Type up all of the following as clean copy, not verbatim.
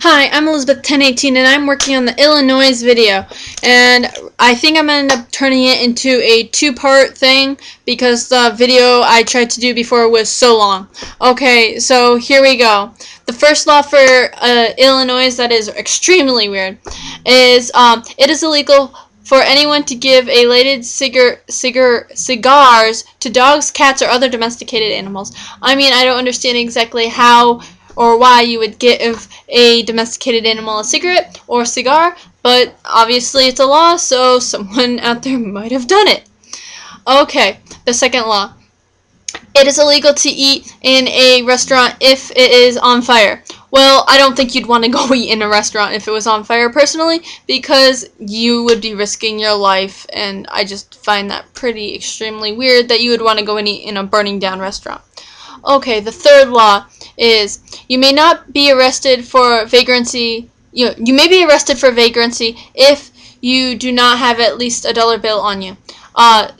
Hi, I'm Elizabeth1018 and I'm working on the Illinois video, and I think I'm going to end up turning it into a two-part thing because the video I tried to do before was so long. Okay, so here we go. The first law for Illinois that is extremely weird is it is illegal for anyone to give elated cigars to dogs, cats, or other domesticated animals. I mean, I don't understand exactly how or why you would give a domesticated animal a cigarette or cigar, but obviously it's a law, so someone out there might have done it. Okay, the second law. It is illegal to eat in a restaurant if it is on fire. Well, I don't think you'd want to go eat in a restaurant if it was on fire personally, because you would be risking your life, and I just find that pretty extremely weird that you would want to go and eat in a burning down restaurant. Okay, the third law is you may not be arrested for vagrancy. You may be arrested for vagrancy if you do not have at least $1 bill on you.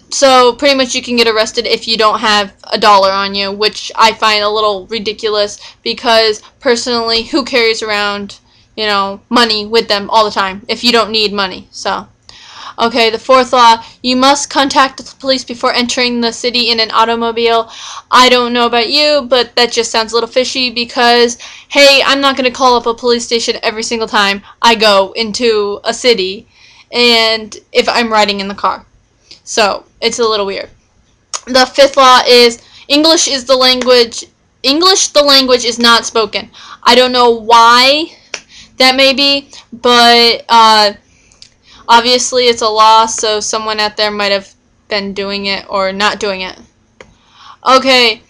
So pretty much you can get arrested if you don't have $1 on you, which I find a little ridiculous because personally, who carries around, money with them all the time if you don't need money? So. Okay, the fourth law, you must contact the police before entering the city in an automobile. I don't know about you, but that just sounds a little fishy because, hey, I'm not going to call up a police station every single time I go into a city and if I'm riding in the car. So, it's a little weird. The fifth law is English, the language is not spoken. I don't know why that may be, but obviously, it's a law, so someone out there might have been doing it or not doing it. Okay,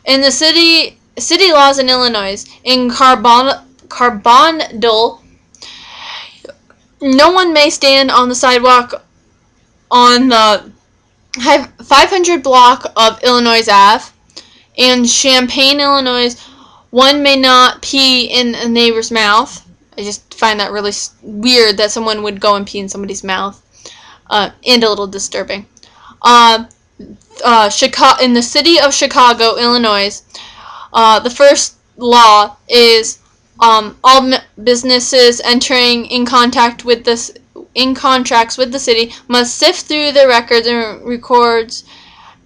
in the city laws in Illinois, in Carbondale, no one may stand on the sidewalk on the 500 block of Illinois Ave. In Champaign, Illinois, one may not pee in a neighbor's mouth. I just find that really weird that someone would go and pee in somebody's mouth, and a little disturbing. In the city of Chicago, Illinois, the first law is all businesses entering in contracts with the city must sift through their records and records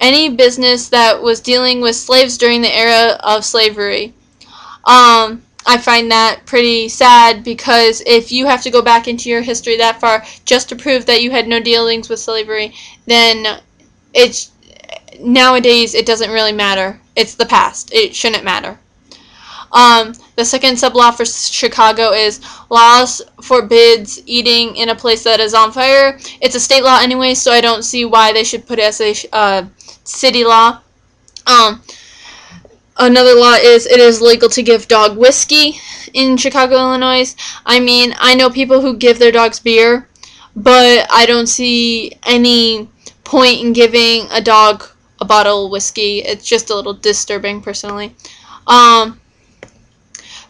any business that was dealing with slaves during the era of slavery. I find that pretty sad because if you have to go back into your history that far just to prove that you had no dealings with slavery, then nowadays it doesn't really matter. It's the past. It shouldn't matter. The second sub-law for Chicago is laws forbids eating in a place that is on fire. It's a state law anyway, so I don't see why they should put it as a city law. Another law is it is legal to give dog whiskey in Chicago, Illinois. I mean, I know people who give their dogs beer, but I don't see any point in giving a dog a bottle of whiskey. It's just a little disturbing, personally.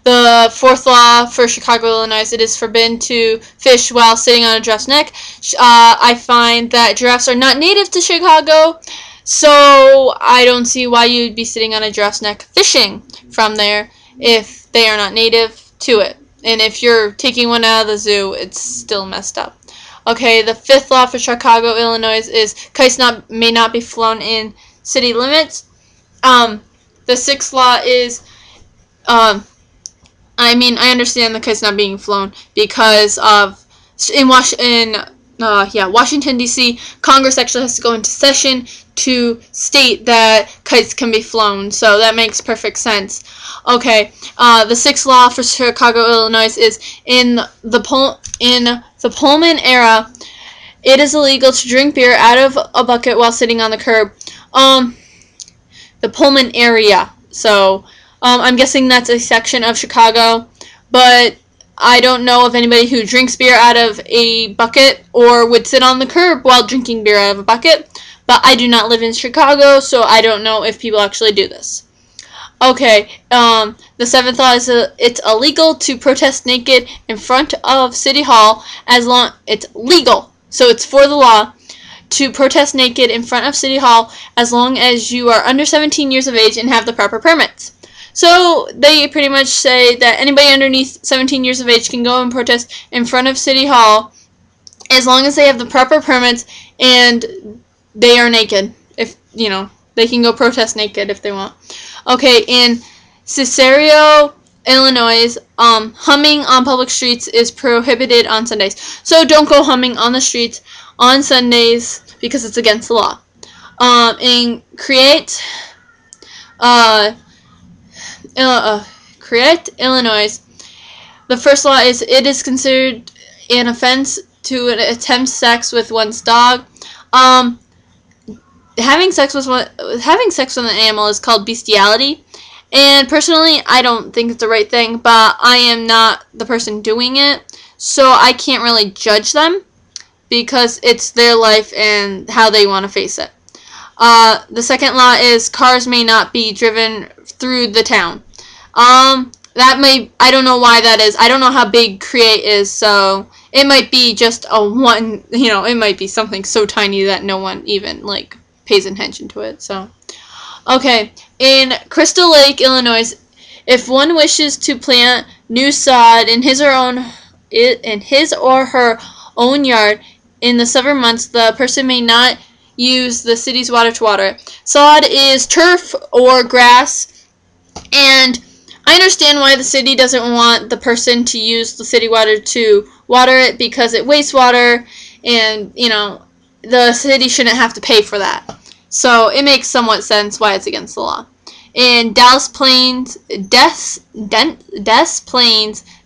The fourth law for Chicago, Illinois, it is forbidden to fish while sitting on a giraffe's neck. I find that giraffes are not native to Chicago, so I don't see why you'd be sitting on a giraffe's neck fishing from there if they are not native to it. And if you're taking one out of the zoo, it's still messed up. Okay, the fifth law for Chicago, Illinois is kites may not be flown in city limits. The sixth law is, I understand the kite's not being flown because of Washington, D.C., Congress actually has to go into session to state that kites can be flown, so that makes perfect sense. Okay, the sixth law for Chicago, Illinois is in the Pullman era, it is illegal to drink beer out of a bucket while sitting on the curb. The Pullman area, so I'm guessing that's a section of Chicago, but I don't know of anybody who drinks beer out of a bucket or would sit on the curb while drinking beer out of a bucket. But I do not live in Chicago, so I don't know if people actually do this. Okay, the seventh law is it's illegal to protest naked in front of City Hall it's legal, so it's for the law to protest naked in front of City Hall as long as you are under 17 years of age and have the proper permits. So they pretty much say that anybody underneath 17 years of age can go and protest in front of City Hall as long as they have the proper permits and they are naked. If, you know, they can go protest naked if they want. Okay, in Cicero, Illinois, humming on public streets is prohibited on Sundays. So don't go humming on the streets on Sundays because it's against the law. In Crete, Illinois, the first law is it is considered an offense to attempt sex with one's dog. Having sex with an animal is called bestiality, and personally, I don't think it's the right thing. But I am not the person doing it, so I can't really judge them because it's their life and how they want to face it. The second law is cars may not be driven through the town. I don't know why that is. I don't know how big Crete is, so it might be just it might be something so tiny that no one even, like, pays attention to it, so. Okay, in Crystal Lake, Illinois, if one wishes to plant new sod in his or her own yard in the summer months, the person may not use the city's water to water it. Sod is turf or grass, and I understand why the city doesn't want the person to use the city water to water it because it wastes water, and, you know, the city shouldn't have to pay for that. So it makes somewhat sense why it's against the law. In Des Plaines,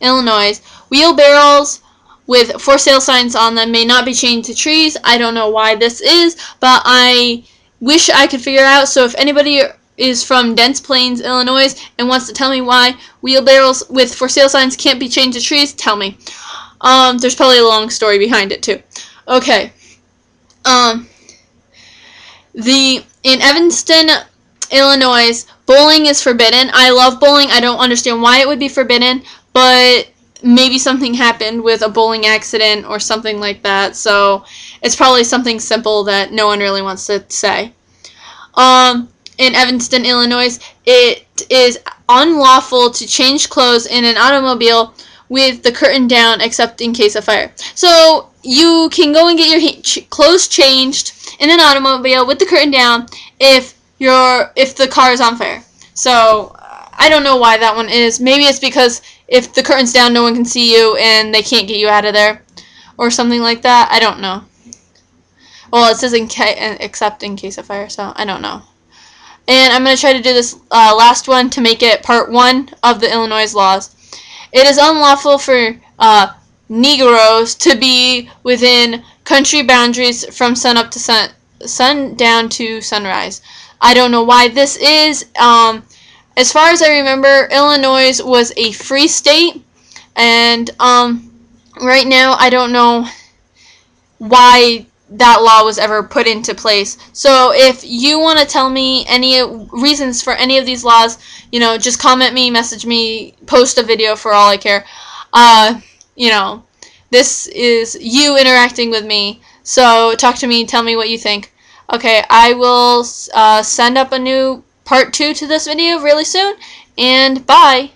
Illinois, wheelbarrows with for sale signs on them may not be chained to trees. I don't know why this is, but I wish I could figure out. So if anybody is from Des Plaines, Illinois, and wants to tell me why wheelbarrows with for sale signs can't be chained to trees, tell me. There's probably a long story behind it too. Okay. In Evanston, Illinois, bowling is forbidden. I love bowling. I don't understand why it would be forbidden, but maybe something happened with a bowling accident or something like that, so it's probably something simple that no one really wants to say. In Evanston, Illinois, it is unlawful to change clothes in an automobile with the curtain down except in case of fire. So you can go and get your clothes changed in an automobile with the curtain down if the car is on fire. So I don't know why that one is. Maybe it's because if the curtain's down, no one can see you and they can't get you out of there or something like that. I don't know. Well, it says except in case of fire, so I don't know. And I'm going to try to do this last one to make it part 1 of the Illinois laws. It is unlawful for Negroes to be within country boundaries from sunup to sundown to sunrise. I don't know why this is. As far as I remember, Illinois was a free state, and right now I don't know why that law was ever put into place. So if you want to tell me any reasons for any of these laws, you know, just comment me, message me, post a video for all I care. You know, this is you interacting with me, so talk to me, tell me what you think. Okay, I will send up a new part 2 to this video really soon, and bye!